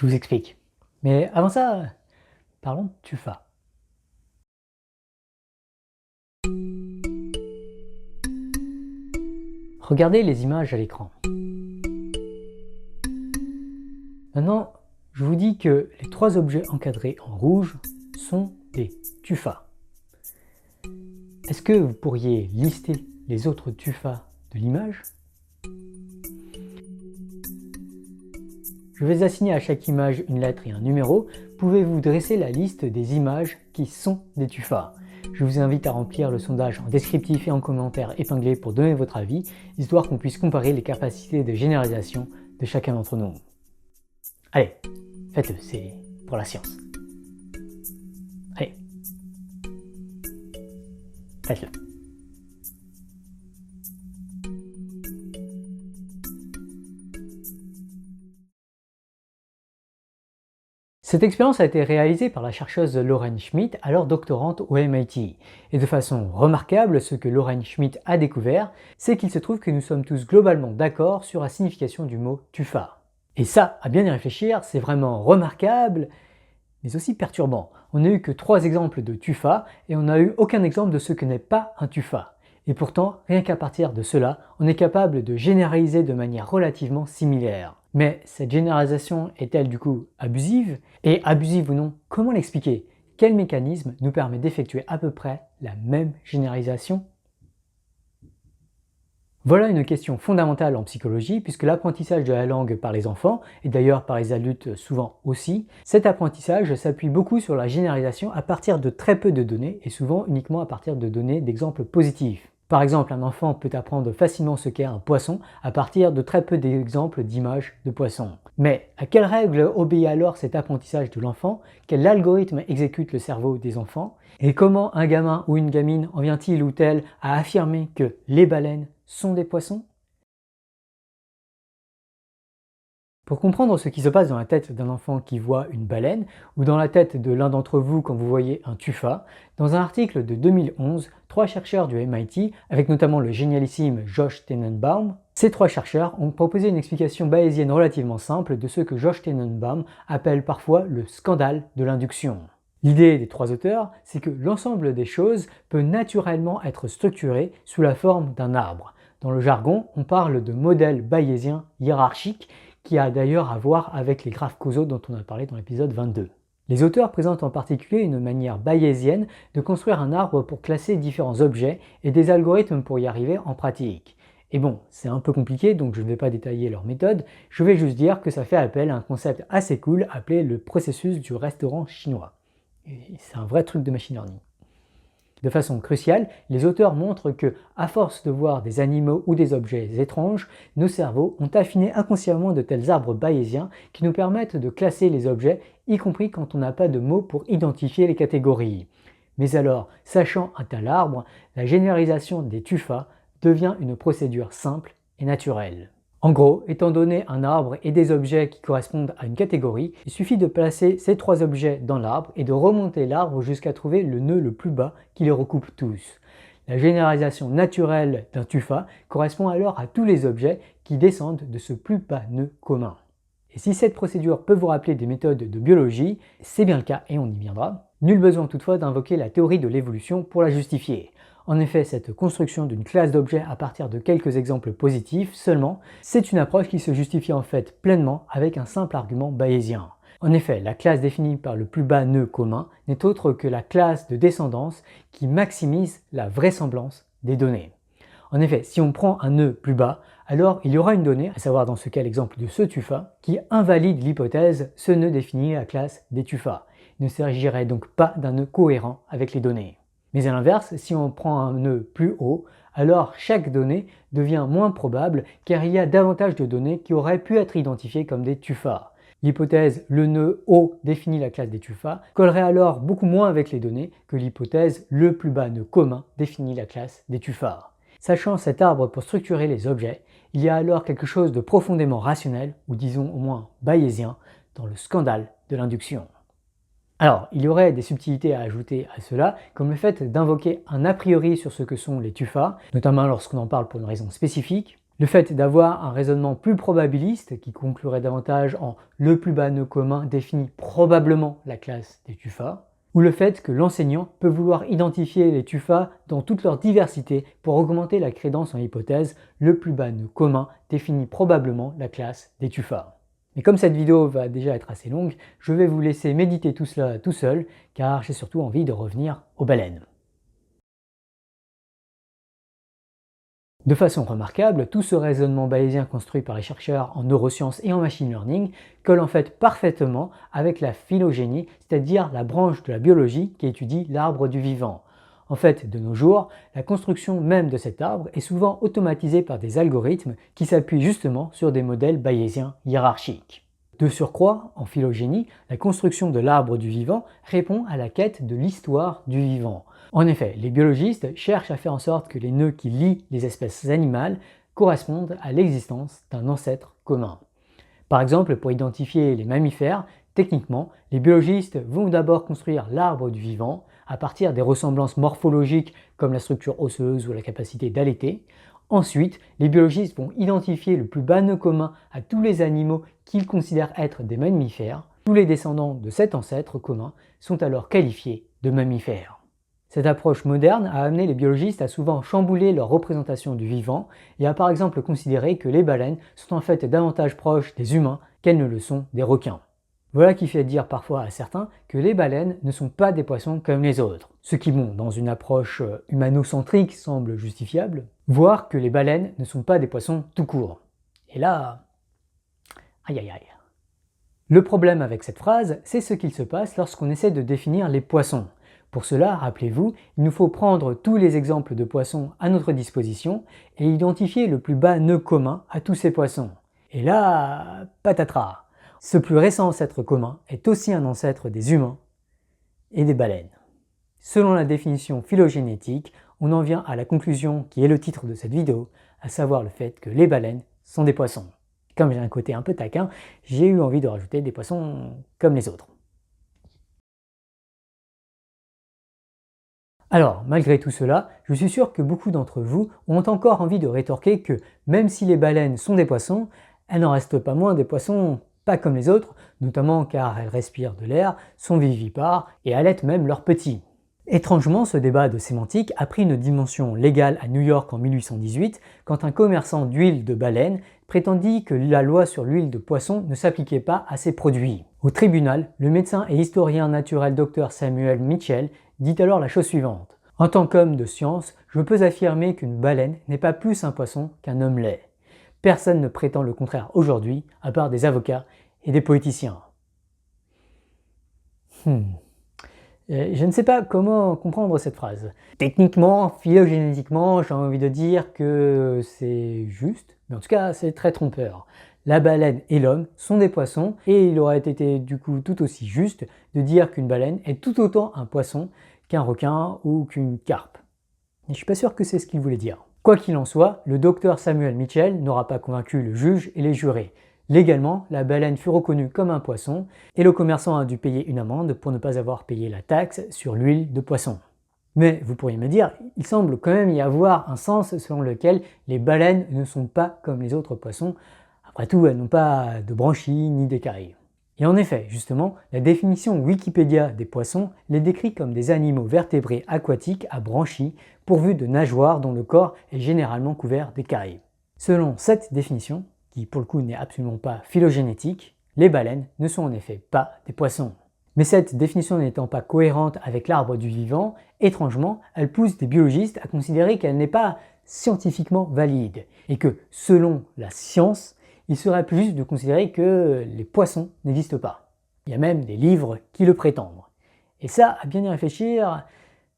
Je vous explique. Mais avant ça, parlons de tufa. Regardez les images à l'écran. Maintenant, je vous dis que les trois objets encadrés en rouge sont des tufas. Est-ce que vous pourriez lister les autres tufas de l'image? Je vais assigner à chaque image une lettre et un numéro. Pouvez-vous dresser la liste des images qui sont des tufas? Je vous invite à remplir le sondage en descriptif et en commentaire épinglé pour donner votre avis, histoire qu'on puisse comparer les capacités de généralisation de chacun d'entre nous. Allez, faites-le, c'est pour la science. Allez, faites-le. Cette expérience a été réalisée par la chercheuse Lauren Schmidt, alors doctorante au MIT. Et de façon remarquable, ce que Lauren Schmidt a découvert, c'est qu'il se trouve que nous sommes tous globalement d'accord sur la signification du mot tufa. Et ça, à bien y réfléchir, c'est vraiment remarquable, mais aussi perturbant. On n'a eu que 3 exemples de tufa et on n'a eu aucun exemple de ce que n'est pas un tufa. Et pourtant, rien qu'à partir de cela, on est capable de généraliser de manière relativement similaire. Mais cette généralisation est-elle du coup abusive? Et abusive ou non, comment l'expliquer? Quel mécanisme nous permet d'effectuer à peu près la même généralisation? Voilà une question fondamentale en psychologie puisque l'apprentissage de la langue par les enfants, et d'ailleurs par les adultes souvent aussi, cet apprentissage s'appuie beaucoup sur la généralisation à partir de très peu de données et souvent uniquement à partir de données d'exemples positifs. Par exemple, un enfant peut apprendre facilement ce qu'est un poisson à partir de très peu d'exemples d'images de poissons. Mais à quelle règle obéit alors cet apprentissage de l'enfant? Quel algorithme exécute le cerveau des enfants? Et comment un gamin ou une gamine en vient-il ou tel à affirmer que les baleines sont des poissons? Pour comprendre ce qui se passe dans la tête d'un enfant qui voit une baleine, ou dans la tête de l'un d'entre vous quand vous voyez un tufa, dans un article de 2011, 3 chercheurs du MIT, avec notamment le génialissime Josh Tenenbaum, ces 3 chercheurs ont proposé une explication bayésienne relativement simple de ce que Josh Tenenbaum appelle parfois le scandale de l'induction. L'idée des 3 auteurs, c'est que l'ensemble des choses peut naturellement être structuré sous la forme d'un arbre. Dans le jargon, on parle de modèle bayésien hiérarchique, qui a d'ailleurs à voir avec les graphes causaux dont on a parlé dans l'épisode 22. Les auteurs présentent en particulier une manière bayésienne de construire un arbre pour classer différents objets et des algorithmes pour y arriver en pratique. Et bon, c'est un peu compliqué donc je ne vais pas détailler leur méthode, je vais juste dire que ça fait appel à un concept assez cool appelé le processus du restaurant chinois. C'est un vrai truc de machine learning. De façon cruciale, les auteurs montrent que, à force de voir des animaux ou des objets étranges, nos cerveaux ont affiné inconsciemment de tels arbres bayésiens qui nous permettent de classer les objets, y compris quand on n'a pas de mots pour identifier les catégories. Mais alors, sachant un tel arbre, la généralisation des tufas devient une procédure simple et naturelle. En gros, étant donné un arbre et des objets qui correspondent à une catégorie, il suffit de placer ces 3 objets dans l'arbre et de remonter l'arbre jusqu'à trouver le nœud le plus bas qui les recoupe tous. La généralisation naturelle d'un tufa correspond alors à tous les objets qui descendent de ce plus bas nœud commun. Et si cette procédure peut vous rappeler des méthodes de biologie, c'est bien le cas et on y viendra, nul besoin toutefois d'invoquer la théorie de l'évolution pour la justifier. En effet, cette construction d'une classe d'objets à partir de quelques exemples positifs seulement, c'est une approche qui se justifie en fait pleinement avec un simple argument bayésien. En effet, la classe définie par le plus bas nœud commun n'est autre que la classe de descendance qui maximise la vraisemblance des données. En effet, si on prend un nœud plus bas, alors il y aura une donnée, à savoir dans ce cas l'exemple de ce tufa, qui invalide l'hypothèse ce nœud définit la classe des tufas. Il ne s'agirait donc pas d'un nœud cohérent avec les données. Mais à l'inverse, si on prend un nœud plus haut, alors chaque donnée devient moins probable car il y a davantage de données qui auraient pu être identifiées comme des tufas. L'hypothèse le nœud haut définit la classe des tufas collerait alors beaucoup moins avec les données que l'hypothèse le plus bas nœud commun définit la classe des tufas. Sachant cet arbre pour structurer les objets, il y a alors quelque chose de profondément rationnel, ou disons au moins bayésien, dans le scandale de l'induction. Alors, il y aurait des subtilités à ajouter à cela, comme le fait d'invoquer un a priori sur ce que sont les tufas, notamment lorsqu'on en parle pour une raison spécifique. Le fait d'avoir un raisonnement plus probabiliste, qui conclurait davantage en le plus bas nœud commun définit probablement la classe des tuffas, ou le fait que l'enseignant peut vouloir identifier les tuffas dans toute leur diversité pour augmenter la crédence en l'hypothèse le plus bas nœud commun définit probablement la classe des tuffas. Mais comme cette vidéo va déjà être assez longue, je vais vous laisser méditer tout cela tout seul, car j'ai surtout envie de revenir aux baleines. De façon remarquable, tout ce raisonnement bayésien construit par les chercheurs en neurosciences et en machine learning colle en fait parfaitement avec la phylogénie, c'est-à-dire la branche de la biologie qui étudie l'arbre du vivant. En fait, de nos jours, la construction même de cet arbre est souvent automatisée par des algorithmes qui s'appuient justement sur des modèles bayésiens hiérarchiques. De surcroît, en phylogénie, la construction de l'arbre du vivant répond à la quête de l'histoire du vivant. En effet, les biologistes cherchent à faire en sorte que les nœuds qui lient les espèces animales correspondent à l'existence d'un ancêtre commun. Par exemple, pour identifier les mammifères, techniquement, les biologistes vont d'abord construire l'arbre du vivant à partir des ressemblances morphologiques comme la structure osseuse ou la capacité d'allaiter. Ensuite, les biologistes vont identifier le plus bas nœud commun à tous les animaux qu'ils considèrent être des mammifères. Tous les descendants de cet ancêtre commun sont alors qualifiés de mammifères. Cette approche moderne a amené les biologistes à souvent chambouler leur représentation du vivant et à par exemple considérer que les baleines sont en fait davantage proches des humains qu'elles ne le sont des requins. Voilà qui fait dire parfois à certains que les baleines ne sont pas des poissons comme les autres, ce qui, bon, dans une approche humanocentrique semble justifiable, voire que les baleines ne sont pas des poissons tout court. Et là, aïe aïe aïe. Le problème avec cette phrase, c'est ce qu'il se passe lorsqu'on essaie de définir les poissons. Pour cela, rappelez-vous, il nous faut prendre tous les exemples de poissons à notre disposition et identifier le plus bas nœud commun à tous ces poissons. Et là, patatras! Ce plus récent ancêtre commun est aussi un ancêtre des humains et des baleines. Selon la définition phylogénétique, on en vient à la conclusion qui est le titre de cette vidéo, à savoir le fait que les baleines sont des poissons. Comme j'ai un côté un peu taquin, j'ai eu envie de rajouter des poissons comme les autres. Alors, malgré tout cela, je suis sûr que beaucoup d'entre vous ont encore envie de rétorquer que même si les baleines sont des poissons, elles n'en restent pas moins des poissons pas comme les autres, notamment car elles respirent de l'air, sont vivipares et allaitent même leurs petits. Étrangement, ce débat de sémantique a pris une dimension légale à New York en 1818 quand un commerçant d'huile de baleine prétendit que la loi sur l'huile de poisson ne s'appliquait pas à ses produits. Au tribunal, le médecin et historien naturel Dr Samuel Mitchell dit alors la chose suivante. En tant qu'homme de science, je peux affirmer qu'une baleine n'est pas plus un poisson qu'un homme l'est. Personne ne prétend le contraire aujourd'hui, à part des avocats et des politiciens. Je ne sais pas comment comprendre cette phrase. Techniquement, phylogénétiquement, j'ai envie de dire que c'est juste, mais en tout cas c'est très trompeur. La baleine et l'homme sont des poissons et il aurait été du coup tout aussi juste de dire qu'une baleine est tout autant un poisson qu'un requin ou qu'une carpe. Et je suis pas sûr que c'est ce qu'il voulait dire. Quoi qu'il en soit, le docteur Samuel Mitchell n'aura pas convaincu le juge et les jurés. Légalement, la baleine fut reconnue comme un poisson et le commerçant a dû payer une amende pour ne pas avoir payé la taxe sur l'huile de poisson. Mais vous pourriez me dire, il semble quand même y avoir un sens selon lequel les baleines ne sont pas comme les autres poissons. Après tout, elles n'ont pas de branchies ni d'écailles. Et en effet, justement, la définition Wikipédia des poissons les décrit comme des animaux vertébrés aquatiques à branchies pourvus de nageoires dont le corps est généralement couvert d'écailles. Selon cette définition, qui pour le coup n'est absolument pas phylogénétique, les baleines ne sont en effet pas des poissons. Mais cette définition n'étant pas cohérente avec l'arbre du vivant, étrangement, elle pousse des biologistes à considérer qu'elle n'est pas scientifiquement valide, et que, selon la science, il serait plus juste de considérer que les poissons n'existent pas. Il y a même des livres qui le prétendent. Et ça, à bien y réfléchir,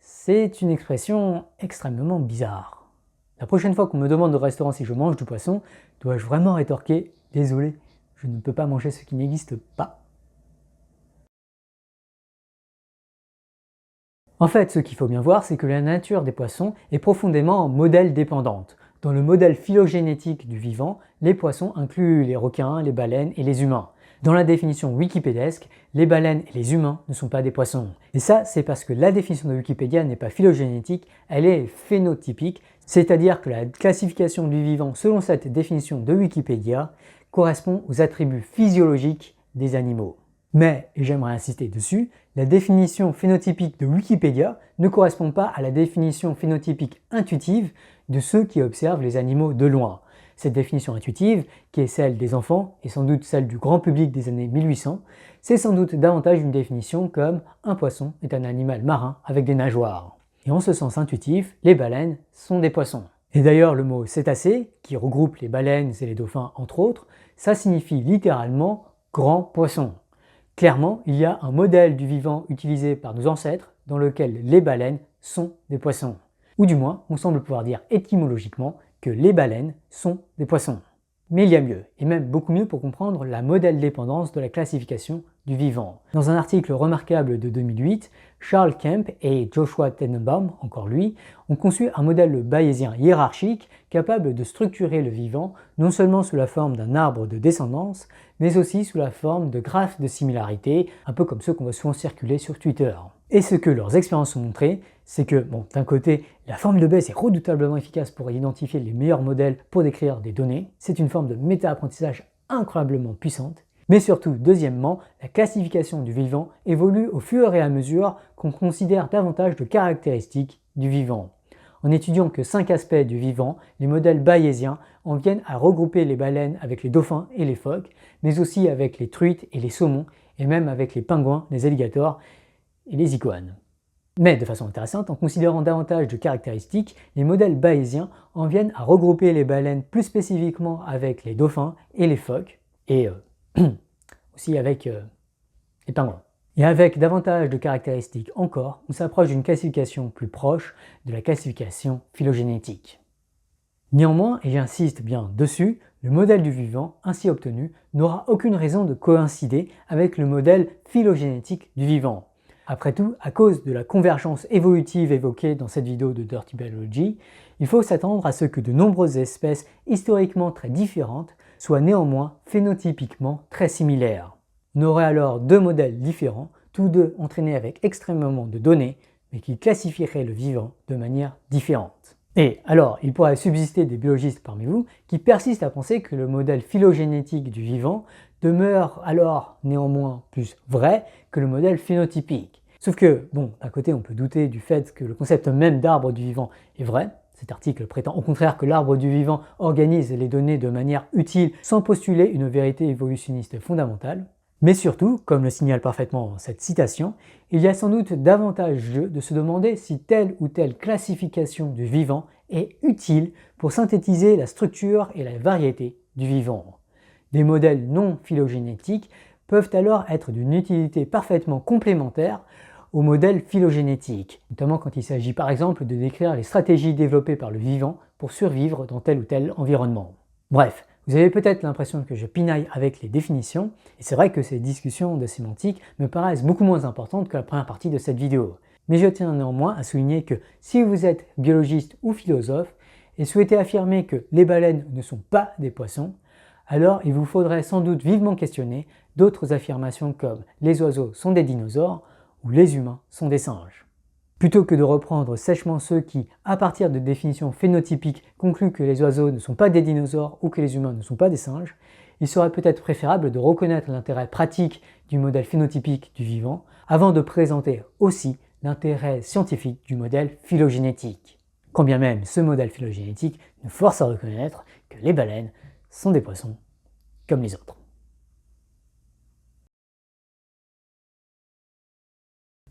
c'est une expression extrêmement bizarre. La prochaine fois qu'on me demande au restaurant si je mange du poisson, dois-je vraiment rétorquer « Désolé, je ne peux pas manger ce qui n'existe pas ». En fait, ce qu'il faut bien voir, c'est que la nature des poissons est profondément modèle dépendante. Dans le modèle phylogénétique du vivant, les poissons incluent les requins, les baleines et les humains. Dans la définition wikipédesque, les baleines et les humains ne sont pas des poissons. Et ça, c'est parce que la définition de Wikipédia n'est pas phylogénétique, elle est phénotypique, C'est-à-dire que la classification du vivant selon cette définition de Wikipédia correspond aux attributs physiologiques des animaux. Mais, et j'aimerais insister dessus, la définition phénotypique de Wikipédia ne correspond pas à la définition phénotypique intuitive de ceux qui observent les animaux de loin. Cette définition intuitive, qui est celle des enfants et sans doute celle du grand public des années 1800, c'est sans doute davantage une définition comme un poisson est un animal marin avec des nageoires. Et en ce sens intuitif, les baleines sont des poissons. Et d'ailleurs le mot cétacé, qui regroupe les baleines et les dauphins entre autres, ça signifie littéralement grand poisson. Clairement, il y a un modèle du vivant utilisé par nos ancêtres dans lequel les baleines sont des poissons. Ou du moins, on semble pouvoir dire étymologiquement que les baleines sont des poissons. Mais il y a mieux, et même beaucoup mieux pour comprendre la modèle dépendance de la classification du vivant. Dans un article remarquable de 2008, Charles Kemp et Joshua Tenenbaum, encore lui, ont conçu un modèle bayésien hiérarchique capable de structurer le vivant non seulement sous la forme d'un arbre de descendance, mais aussi sous la forme de graphes de similarité, un peu comme ceux qu'on voit souvent circuler sur Twitter. Et ce que leurs expériences ont montré, c'est que, bon, d'un côté, la forme de Bayes est redoutablement efficace pour identifier les meilleurs modèles pour décrire des données, c'est une forme de méta-apprentissage incroyablement puissante, mais surtout, deuxièmement, la classification du vivant évolue au fur et à mesure qu'on considère davantage de caractéristiques du vivant. En étudiant que 5 aspects du vivant, les modèles bayésiens en viennent à regrouper les baleines avec les dauphins et les phoques, mais aussi avec les truites et les saumons, et même avec les pingouins, les alligators et les iguanes. Mais de façon intéressante, en considérant davantage de caractéristiques, les modèles bayésiens en viennent à regrouper les baleines plus spécifiquement avec les dauphins et les phoques, et aussi avec les pingouins. Et avec davantage de caractéristiques encore, on s'approche d'une classification plus proche de la classification phylogénétique. Néanmoins, et j'insiste bien dessus, le modèle du vivant ainsi obtenu n'aura aucune raison de coïncider avec le modèle phylogénétique du vivant. Après tout, à cause de la convergence évolutive évoquée dans cette vidéo de Dirty Biology, il faut s'attendre à ce que de nombreuses espèces historiquement très différentes soient néanmoins phénotypiquement très similaires. On aurait alors deux modèles différents, tous deux entraînés avec extrêmement de données, mais qui classifieraient le vivant de manière différente. Et alors, il pourrait subsister des biologistes parmi vous qui persistent à penser que le modèle phylogénétique du vivant demeure alors néanmoins plus vrai que le modèle phénotypique. Sauf que, bon, d'un côté on peut douter du fait que le concept même d'arbre du vivant est vrai. Cet article prétend au contraire que l'arbre du vivant organise les données de manière utile sans postuler une vérité évolutionniste fondamentale. Mais surtout, comme le signale parfaitement cette citation, il y a sans doute davantage lieu de se demander si telle ou telle classification du vivant est utile pour synthétiser la structure et la variété du vivant. Des modèles non phylogénétiques peuvent alors être d'une utilité parfaitement complémentaire aux modèles phylogénétiques, notamment quand il s'agit par exemple de décrire les stratégies développées par le vivant pour survivre dans tel ou tel environnement. Bref, vous avez peut-être l'impression que je pinaille avec les définitions, et c'est vrai que ces discussions de sémantique me paraissent beaucoup moins importantes que la première partie de cette vidéo. Mais je tiens néanmoins à souligner que si vous êtes biologiste ou philosophe et souhaitez affirmer que les baleines ne sont pas des poissons, alors il vous faudrait sans doute vivement questionner d'autres affirmations comme les oiseaux sont des dinosaures ou les humains sont des singes. Plutôt que de reprendre sèchement ceux qui, à partir de définitions phénotypiques, concluent que les oiseaux ne sont pas des dinosaures ou que les humains ne sont pas des singes, il serait peut-être préférable de reconnaître l'intérêt pratique du modèle phénotypique du vivant avant de présenter aussi l'intérêt scientifique du modèle phylogénétique. Quand bien même ce modèle phylogénétique nous force à reconnaître que les baleines sont des poissons comme les autres.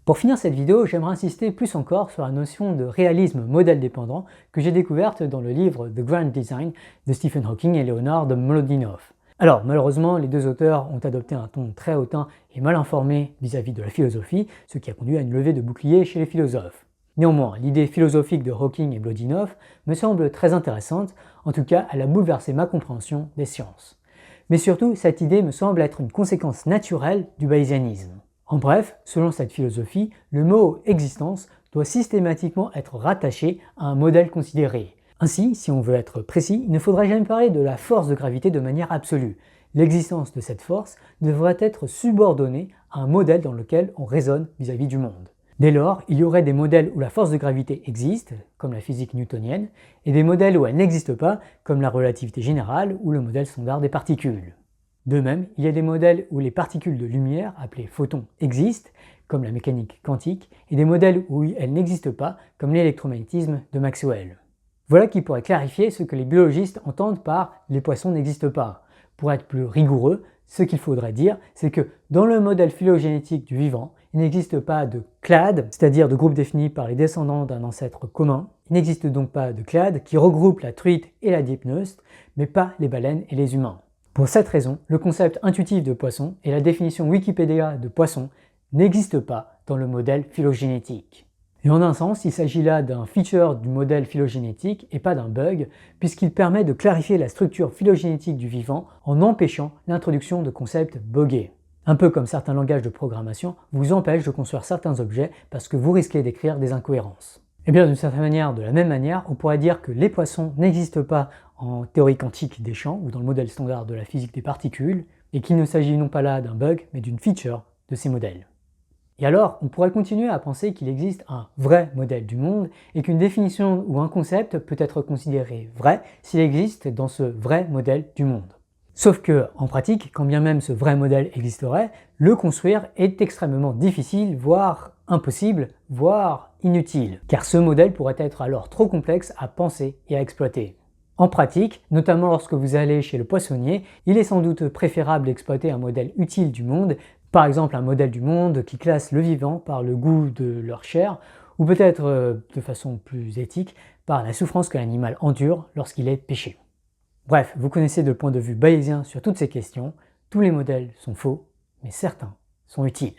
Pour finir cette vidéo, j'aimerais insister plus encore sur la notion de réalisme modèle dépendant que j'ai découverte dans le livre The Grand Design de Stephen Hawking et Leonard Mlodinow. Alors malheureusement, les deux auteurs ont adopté un ton très hautain et mal informé vis-à-vis de la philosophie, ce qui a conduit à une levée de boucliers chez les philosophes. Néanmoins, l'idée philosophique de Hawking et Mlodinow me semble très intéressante, en tout cas elle a bouleversé ma compréhension des sciences. Mais surtout, cette idée me semble être une conséquence naturelle du bayésianisme. En bref, selon cette philosophie, le mot existence doit systématiquement être rattaché à un modèle considéré. Ainsi, si on veut être précis, il ne faudrait jamais parler de la force de gravité de manière absolue. L'existence de cette force devrait être subordonnée à un modèle dans lequel on raisonne vis-à-vis du monde. Dès lors, il y aurait des modèles où la force de gravité existe, comme la physique newtonienne, et des modèles où elle n'existe pas, comme la relativité générale ou le modèle standard des particules. De même, il y a des modèles où les particules de lumière, appelées photons, existent, comme la mécanique quantique, et des modèles où elles n'existent pas, comme l'électromagnétisme de Maxwell. Voilà qui pourrait clarifier ce que les biologistes entendent par « les poissons n'existent pas ». Pour être plus rigoureux, ce qu'il faudrait dire, c'est que dans le modèle phylogénétique du vivant, il n'existe pas de clade, c'est-à-dire de groupe défini par les descendants d'un ancêtre commun. Il n'existe donc pas de clade qui regroupe la truite et la dipneuste, mais pas les baleines et les humains. Pour cette raison, le concept intuitif de poisson et la définition Wikipédia de poisson n'existent pas dans le modèle phylogénétique. Et en un sens, il s'agit là d'un feature du modèle phylogénétique et pas d'un bug, puisqu'il permet de clarifier la structure phylogénétique du vivant en empêchant l'introduction de concepts buggés. Un peu comme certains langages de programmation vous empêchent de construire certains objets parce que vous risquez d'écrire des incohérences. Et bien d'une certaine manière, de la même manière, on pourrait dire que les poissons n'existent pas en théorie quantique des champs ou dans le modèle standard de la physique des particules, et qu'il ne s'agit non pas là d'un bug, mais d'une feature de ces modèles. Et alors, on pourrait continuer à penser qu'il existe un vrai modèle du monde et qu'une définition ou un concept peut être considéré vrai s'il existe dans ce vrai modèle du monde. Sauf que, en pratique, quand bien même ce vrai modèle existerait, le construire est extrêmement difficile, voire impossible, voire inutile, car ce modèle pourrait être alors trop complexe à penser et à exploiter. En pratique, notamment lorsque vous allez chez le poissonnier, il est sans doute préférable d'exploiter un modèle utile du monde, par exemple un modèle du monde qui classe le vivant par le goût de leur chair, ou peut-être de façon plus éthique, par la souffrance que l'animal endure lorsqu'il est pêché. Bref, vous connaissez le point de vue bayésien sur toutes ces questions, tous les modèles sont faux, mais certains sont utiles.